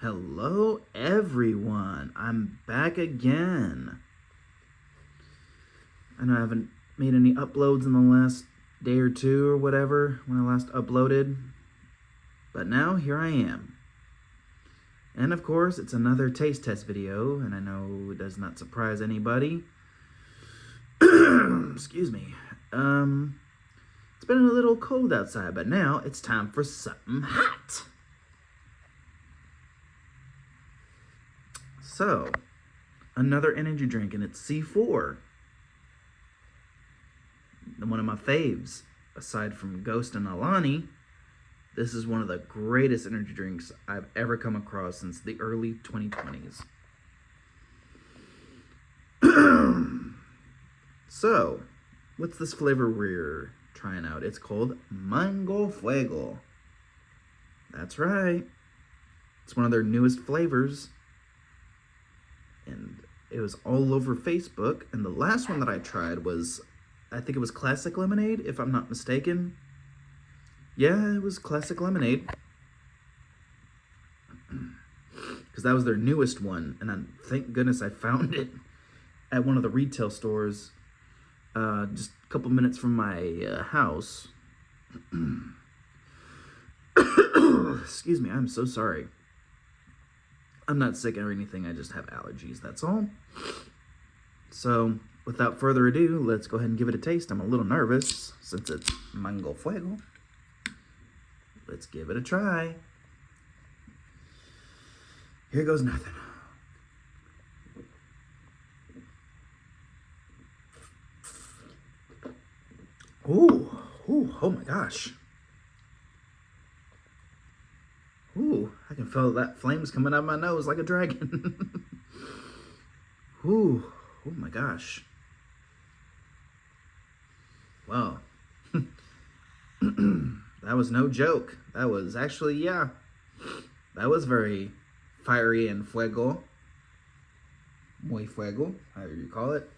Hello everyone, I'm back again. I know I haven't made any uploads in the last day or two or whatever when I last uploaded, but now here I am. And of course it's another taste test video, and I know it does not surprise anybody. Excuse me. It's been a little cold outside, but now it's time for something hot. So, another energy drink, and it's C4. One of my faves. Aside from Ghost and Alani, this is one of the greatest energy drinks I've ever come across since the early 2020s. So, what's this flavor we're trying out? It's called Mango Fuego. That's right. It's one of their newest flavors. And it was all over Facebook. And the last one that I tried was, I think it was Classic Lemonade, if I'm not mistaken. Yeah, it was Classic Lemonade. Because that was their newest one. And thank goodness I found it at one of the retail stores just a couple minutes from my house. Excuse me, I'm so sorry. I'm not sick or anything, I just have allergies, that's all. So, without further ado, let's go ahead and give it a taste. I'm a little nervous since it's Mango Fuego. Let's give it a try. Here goes nothing. Ooh, oh my gosh. Ooh, I can feel that flames coming out of my nose like a dragon. Ooh, oh my gosh. Wow. That was no joke. That was actually, yeah. That was very fiery and fuego. Muy fuego, however you call it.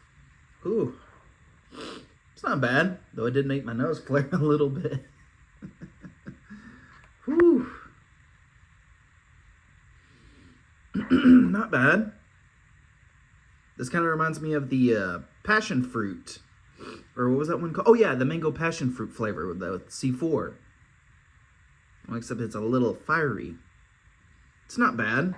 Ooh. It's not bad, though it did make my nose flare a little bit. Whew. Not bad. This kind of reminds me of the passion fruit. Or what was that one called? Oh yeah, the mango passion fruit flavor with the C4. Well, except it's a little fiery. It's not bad.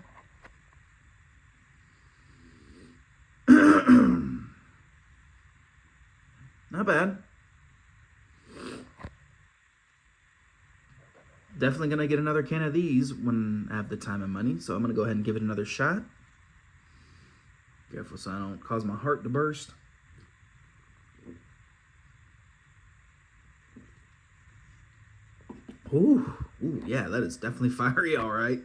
Not bad. Definitely going to get another can of these when I have the time and money, so I'm going to go ahead and give it another shot. Careful so I don't cause my heart to burst. Ooh, yeah, that is definitely fiery, all right.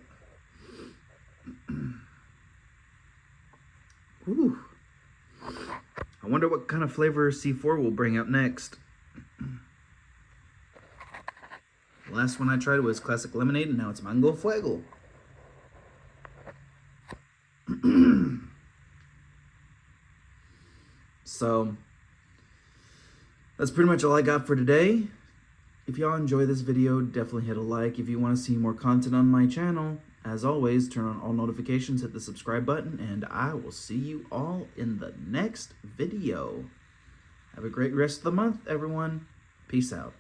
Ooh. I wonder what kind of flavor C4 will bring up next. The last one I tried was Classic Lemonade, and now it's Mango Fuego. So, that's pretty much all I got for today. If y'all enjoy this video, definitely hit a like. If you want to see more content on my channel, as always, turn on all notifications, hit the subscribe button, and I will see you all in the next video. Have a great rest of the month, everyone. Peace out.